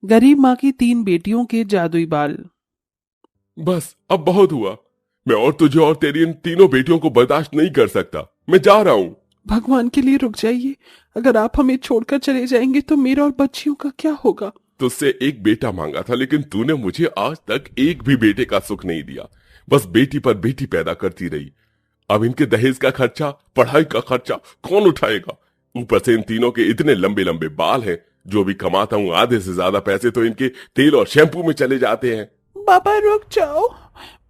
गरीब माँ की 3 बेटियों के जादुई बाल। बस अब बहुत हुआ। मैं और तुझे और तेरी इन तीनों बेटियों को बर्दाश्त नहीं कर सकता। मैं जा रहा हूँ। भगवान के लिए रुक जाइए। अगर आप हमें छोड़कर चले जाएंगे तो मेरा और बच्चियों का क्या होगा। तुझसे एक बेटा मांगा था, लेकिन तूने मुझे आज तक एक भी बेटे का सुख नहीं दिया। बस बेटी पर बेटी पैदा करती रही। अब इनके दहेज का खर्चा, पढ़ाई का खर्चा कौन उठाएगा? ऊपर से इन तीनों के इतने लंबे लंबे बाल हैं। जो भी कमाता हूँ आधे से ज्यादा पैसे तो इनके तेल और शैम्पू में चले जाते हैं। पापा रुक जाओ।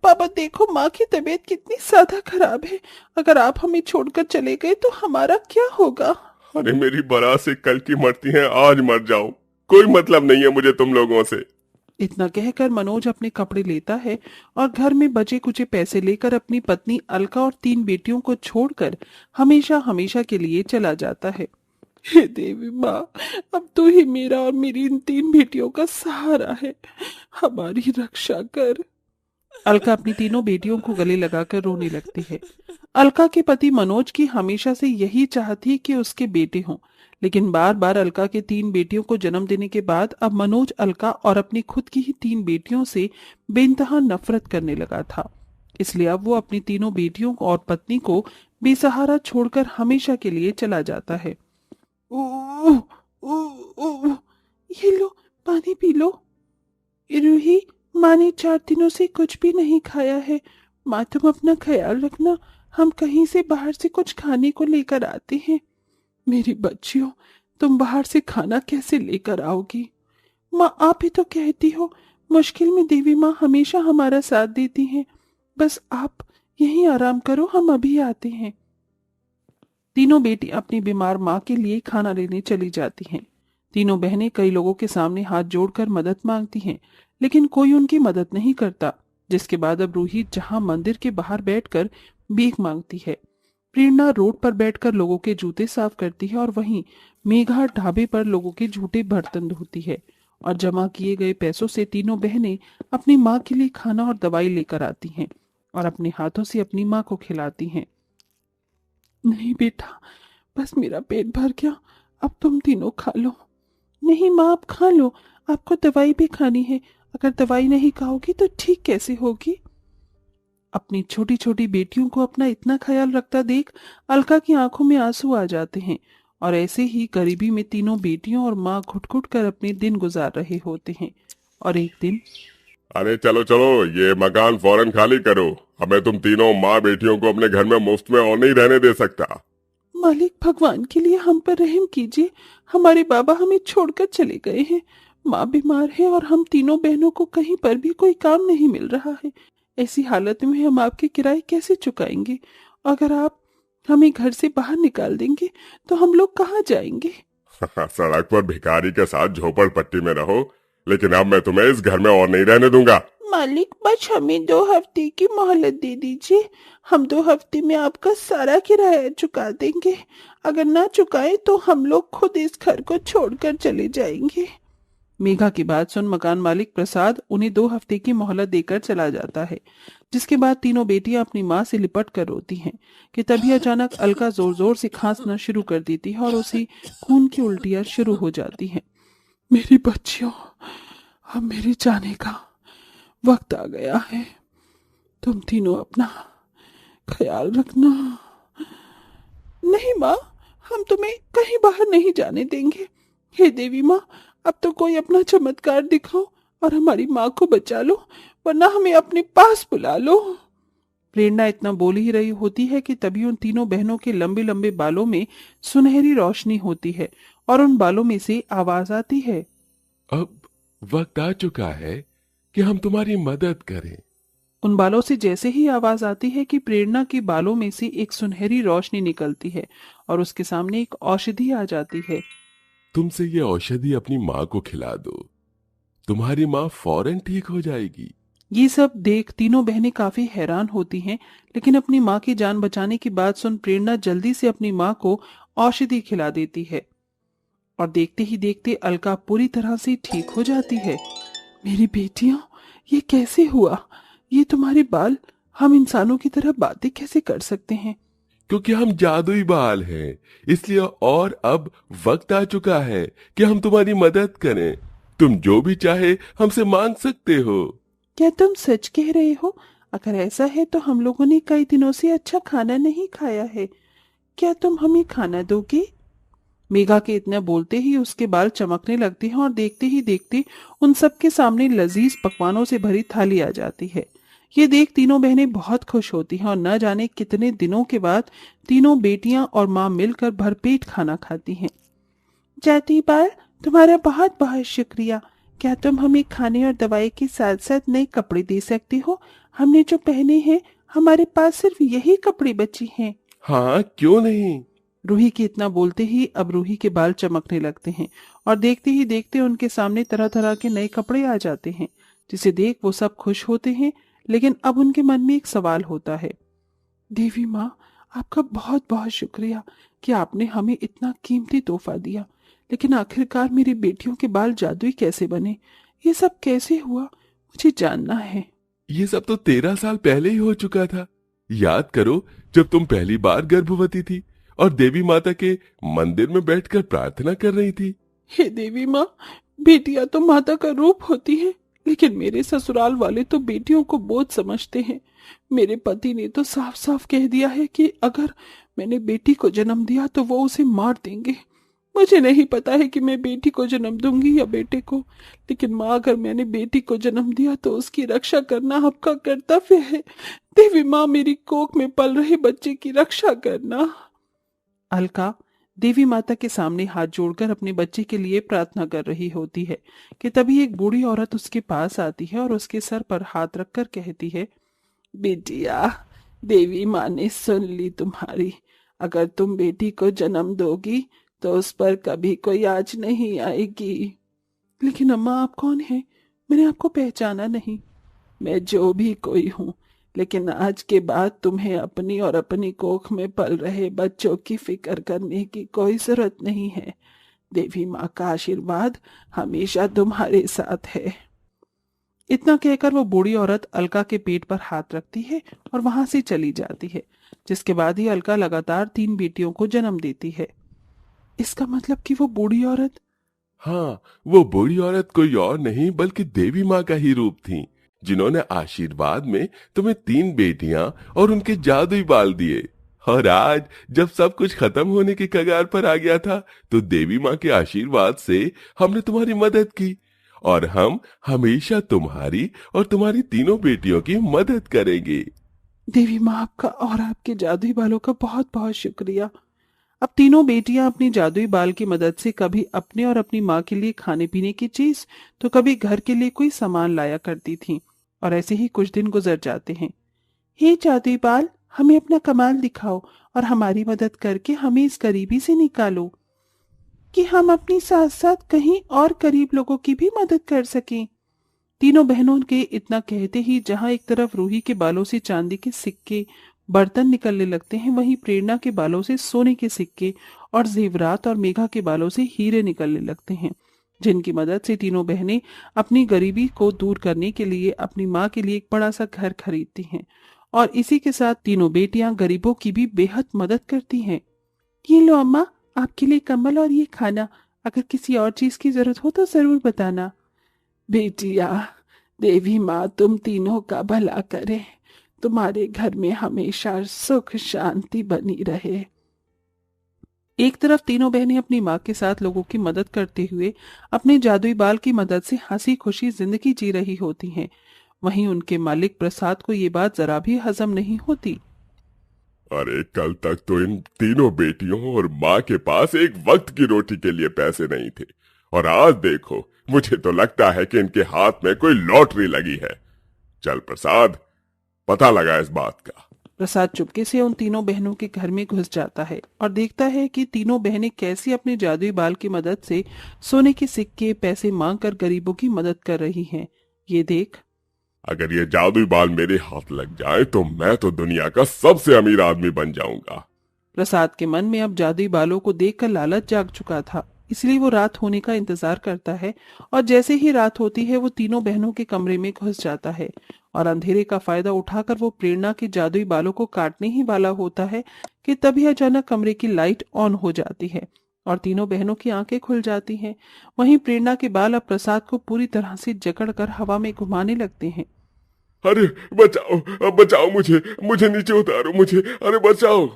पापा देखो माँ की तबीयत कितनी ज्यादा खराब है। अगर आप हमें छोड़कर चले गए तो हमारा क्या होगा। अरे मेरी बारात से कल की मरती हैं, आज मर जाओ। कोई मतलब नहीं है मुझे तुम लोगों से। इतना कहकर मनोज अपने कपड़े लेता है और घर में बचे कुचे पैसे लेकर अपनी पत्नी अलका और 3 बेटियों को छोड़कर हमेशा हमेशा के लिए चला जाता है। हे देवी माँ, अब तू ही मेरा और मेरी इन 3 बेटियों का सहारा है। हमारी रक्षा कर। अलका अपनी 3 बेटियों को गले लगाकर रोने लगती है। अलका के पति मनोज की हमेशा से यही चाह थी कि उसके बेटे हों, लेकिन बार बार अलका के 3 बेटियों को जन्म देने के बाद अब मनोज अलका और अपनी खुद की ही 3 बेटियों से बेइंतहा नफरत करने लगा था। इसलिए अब वो अपनी 3 बेटियों और पत्नी को बेसहारा छोड़कर हमेशा के लिए चला जाता है। ओह, ओह, ओह, ये लो, पानी पी लो। रूही, माँ ने 4 दिनों से कुछ भी नहीं खाया है। माँ तुम अपना ख्याल रखना, हम कहीं से बाहर से कुछ खाने को लेकर आते हैं। मेरी बच्चियों, तुम बाहर से खाना कैसे लेकर आओगी। माँ आप ही तो कहती हो, मुश्किल में देवी माँ हमेशा हमारा साथ देती हैं। बस आप यहीं आराम करो, हम अभी आते हैं। 3 बेटी अपनी बीमार माँ के लिए खाना लेने चली जाती हैं। 3 बहनें कई लोगों के सामने हाथ जोड़कर मदद मांगती हैं, लेकिन कोई उनकी मदद नहीं करता। जिसके बाद अब रूही जहां मंदिर के बाहर बैठकर भीख मांगती है, प्रेरणा रोड पर बैठकर लोगों के जूते साफ करती है और वहीं मेघा ढाबे पर लोगों के झूठे बर्तन धोती है। और जमा किए गए पैसों से 3 बहनें अपनी माँ के लिए खाना और दवाई लेकर आती हैं और अपने हाथों से अपनी माँ को खिलाती हैं। नहीं बेटा, बस मेरा पेट भर गया, अब तुम तीनों खा लो। नहीं माँ, आप खा लो, आपको दवाई भी खानी है। अगर दवाई नहीं खाओगी तो ठीक कैसे होगी। अपनी छोटी छोटी बेटियों को अपना इतना ख्याल रखता देख अलका की आंखों में आंसू आ जाते हैं। और ऐसे ही गरीबी में 3 बेटियों और माँ घुट घुट कर अपने दिन गुजार रहे होते हैं। और एक दिन अरे चलो चलो, ये मकान फौरन खाली करो। हमें तुम तीनों माँ बेटियों को अपने घर में मुफ्त में और नहीं रहने दे सकता। मालिक, भगवान के लिए हम पर रहम कीजिए। हमारे बाबा हमें छोड़कर चले गए हैं। माँ बीमार है और हम 3 बहनों को कहीं पर भी कोई काम नहीं मिल रहा है। ऐसी हालत में हम आपके किराए कैसे चुकाएंगे। अगर आप हमें घर से बाहर निकाल देंगे तो हम लोग कहाँ जाएंगे। सड़क पर भिखारी के साथ झोपड़पट्टी में रहो, लेकिन अब मैं तुम्हें इस घर में और नहीं रहने दूंगा। मालिक, बस हमें 2 हफ्ते की मोहलत दे दीजिए। हम 2 हफ्ते में आपका सारा किराया चुका देंगे। अगर ना चुकाए तो हम लोग खुद इस घर को छोड़कर चले जाएंगे। मेघा की बात सुन मकान मालिक प्रसाद उन्हें 2 हफ्ते की मोहलत देकर चला जाता है। जिसके बाद 3 बेटियां अपनी माँ से लिपट कर रोती हैं कि तभी अचानक अलका जोर जोर से खांसना शुरू कर देती है और उसे खून की उल्टियां शुरू हो जाती हैं। मेरी बच्चियों, अब मेरे जाने का वक्त आ गया है। तुम तीनों अपना ख्याल रखना। नहीं माँ, हम तुम्हें कहीं बाहर नहीं जाने देंगे। हे देवी माँ, अब तो कोई अपना चमत्कार दिखाओ और हमारी माँ को बचा लो, वरना हमें अपने पास बुला लो। प्रेरणा इतना बोल ही रही होती है कि तभी उन 3 बहनों के लंबे लंबे बालों में सुनहरी रोशनी होती है और उन बालों में से आवाज आती है। अब वक्त आ चुका है कि हम तुम्हारी मदद करें। उन बालों से जैसे ही आवाज आती है कि प्रेरणा के बालों में से एक सुनहरी रोशनी निकलती है और उसके सामने एक औषधि आ जाती है। तुमसे ये औषधि अपनी माँ को खिला दो, तुम्हारी माँ फौरन ठीक हो जाएगी। ये सब देख 3 बहनें काफी हैरान होती हैं, लेकिन अपनी माँ की जान बचाने की बात सुन प्रेरणा जल्दी से अपनी माँ को औषधि खिला देती है और देखते ही देखते अलका पूरी तरह से ठीक हो जाती है। मेरी बेटियों, ये कैसे हुआ। ये तुम्हारे बाल, हम इंसानों की तरह बातें कैसे कर सकते हैं। क्योंकि हम जादुई बाल हैं, इसलिए। और अब वक्त आ चुका है कि हम तुम्हारी मदद करें। तुम जो भी चाहे हमसे मांग सकते हो। क्या तुम सच कह रहे हो? अगर ऐसा है तो हम लोगों ने कई दिनों से अच्छा खाना नहीं खाया है। क्या तुम हमें खाना दोगे? मेघा के इतना बोलते ही उसके बाल चमकने लगते हैं और देखते ही देखते उन सबके सामने लजीज पकवानों से भरी थाली आ जाती है। ये देख तीनों बहनें बहुत खुश होती हैं और न जाने कितने दिनों के बाद तीनों बेटियां और माँ मिलकर भरपेट खाना खाती हैं। जाती बाल, तुम्हारा बहुत बहुत शुक्रिया। क्या तुम हमें खाने और दवाई के साथ साथ नए कपड़े दे सकते हो? हमने जो पहने हैं, हमारे पास सिर्फ यही कपड़े बचे हैं। हाँ, क्यों नहीं। रूही के इतना बोलते ही अब रूही के बाल चमकने लगते हैं और देखते ही देखते उनके सामने तरह तरह के नए कपड़े आ जाते हैं, जिसे देख वो सब खुश होते हैं। लेकिन अब उनके मन में एक सवाल होता है। देवी माँ, आपका बहुत बहुत शुक्रिया कि आपने हमें इतना कीमती तोहफा दिया। लेकिन आखिरकार मेरी बेटियों के बाल जादुई कैसे बने? ये सब कैसे हुआ? मुझे जानना है। ये सब तो 13 साल पहले ही हो चुका था। याद करो, जब तुम पहली बार गर्भवती थी और देवी माता के मंदिर में बैठकर प्रार्थना कर रही थी। हे देवी माँ, बेटियां तो माता का रूप होती है, लेकिन मेरे ससुराल वाले तो बेटियों को बोझ समझते हैं। मेरे पति ने तो साफ साफ कह दिया है कि अगर मैंने बेटी को जन्म दिया तो वो उसे मार देंगे। मुझे नहीं पता है कि मैं बेटी को जन्म दूंगी या बेटे को, लेकिन माँ, अगर मैंने बेटी को जन्म दिया तो उसकी रक्षा करना आपका कर्तव्य है। देवी माँ, मेरी कोख में पल रहे बच्चे की रक्षा करना। अलका देवी माता के सामने हाथ जोड़कर अपने बच्चे के लिए प्रार्थना कर रही होती है कि तभी एक बूढ़ी औरत उसके पास आती है और उसके सर पर हाथ रखकर कहती है, बेटिया, देवी माँ ने सुन ली तुम्हारी। अगर तुम बेटी को जन्म दोगी तो उस पर कभी कोई आँच नहीं आएगी। लेकिन अम्मा, आप कौन हैं? मैंने आपको पहचाना नहीं। मैं जो भी कोई हूँ, लेकिन आज के बाद तुम्हें अपनी और अपनी कोख में पल रहे बच्चों की फिक्र करने की कोई जरूरत नहीं है। देवी माँ का आशीर्वाद हमेशा तुम्हारे साथ है। इतना कहकर वो बूढ़ी औरत अलका के पेट पर हाथ रखती है और वहां से चली जाती है, जिसके बाद ही अलका लगातार 3 बेटियों को जन्म देती है। इसका मतलब कि वो बूढ़ी औरत। हाँ, वो बूढ़ी औरत कोई और नहीं बल्कि देवी माँ का ही रूप थी, जिन्होंने आशीर्वाद में तुम्हें 3 बेटियां और उनके जादुई बाल दिए। और आज जब सब कुछ खत्म होने की कगार पर आ गया था, तो देवी माँ के आशीर्वाद से हमने तुम्हारी मदद की, और हम हमेशा तुम्हारी और तुम्हारी तीनों बेटियों की मदद करेंगे। देवी माँ, आपका और आपके जादुई बालों का बहुत बहुत शुक्रिया। अब तीनों बेटियां अपनी जादुई बाल की मदद से कभी अपने और अपनी माँ के लिए खाने पीने की चीज तो कभी घर के लिए कोई सामान लाया करती थीं। और ऐसे ही कुछ दिन गुजर जाते हैं। हे जादुई बाल, हमें अपना कमाल दिखाओ और हमारी मदद करके हमें इस गरीबी से निकालो, कि हम अपनी साथ साथ कहीं और गरीब लोगों की भी मदद कर सकें। तीनों बहनों के इतना कहते ही जहां एक तरफ रूही के बालों से चांदी के सिक्के बर्तन निकलने लगते हैं, वहीं प्रेरणा के बालों से सोने के सिक्के और जेवरात और मेघा के बालों से हीरे निकलने लगते हैं, जिनकी मदद से तीनों बहनें अपनी गरीबी को दूर करने के लिए अपनी माँ के लिए एक बड़ा सा घर खरीदती हैं। और इसी के साथ तीनों बेटियां गरीबों की भी बेहद मदद करती हैं। ये लो अम्मा, आपके लिए कम्बल और ये खाना। अगर किसी और चीज की जरूरत हो तो जरूर बताना। बेटिया, देवी माँ तुम तीनों का भला करे। तुम्हारे घर में हमेशा सुख शांति बनी रहे। एक तरफ तीनों बहनें अपनी माँ के साथ लोगों की मदद करते हुए अपने जादुई बाल की मदद से हंसी खुशी जिंदगी जी रही होती हैं, वहीं उनके मालिक प्रसाद को ये बात जरा भी हजम नहीं होती। अरे, कल तक तो इन तीनों बेटियों और माँ के पास एक वक्त की रोटी के लिए पैसे नहीं थे, और आज देखो, मुझे तो लगता है कि इनके हाथ में कोई लॉटरी लगी है। चल प्रसाद, पता लगा इस बात का। प्रसाद चुपके से उन तीनों बहनों के घर में घुस जाता है और देखता है कि तीनों बहनें कैसे अपने जादुई बाल की मदद से सोने के सिक्के पैसे मांग कर गरीबों की मदद कर रही हैं। ये देख, अगर ये जादुई बाल मेरे हाथ लग जाए तो मैं तो दुनिया का सबसे अमीर आदमी बन जाऊंगा। प्रसाद के मन में अब जादुई बालों को देखकर लालच जाग चुका था, इसलिए वो रात होने का इंतजार करता है। और जैसे ही रात होती है वो तीनों बहनों के कमरे में घुस जाता है और अंधेरे का फायदा उठाकर वो प्रेरणा के जादुई बालों को काटने ही वाला होता है कि तभी अचानक कमरे की लाइट ऑन हो जाती है और तीनों बहनों की आंखें खुल जाती हैं। वहीं प्रेरणा के बाल अब प्रसाद को पूरी तरह से जकड़कर हवा में घुमाने लगते हैं। अरे बचाओ, अब बचाओ मुझे, मुझे नीचे उतारो मुझे, अरे बचाओ।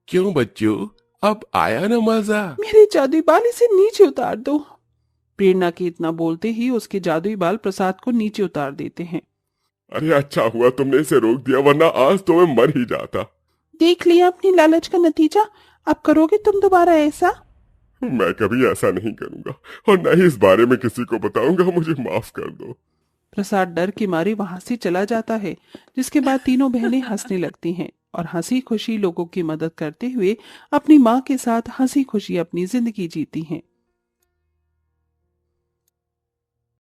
क्यों बच्चों, अब आया ना मजा? मेरे जादुई बाल इसे नीचे उतार दो। प्रेरणा के इतना बोलते ही उसके जादुई बाल प्रसाद को नीचे उतार देते हैं। अरे अच्छा हुआ तुमने इसे रोक दिया, वरना आज तो मैं मर ही जाता। देख लिया अपनी लालच का नतीजा। अब करोगे तुम दोबारा ऐसा? मैं कभी ऐसा नहीं करूंगा और न ही इस बारे में किसी को बताऊंगा, मुझे माफ कर दो। प्रसाद डर के मारे वहां से चला जाता है, जिसके बाद तीनों बहनें हंसने लगती हैं और हंसी खुशी लोगों की मदद करते हुए अपनी माँ के साथ हंसी खुशी अपनी जिंदगी जीती हैं।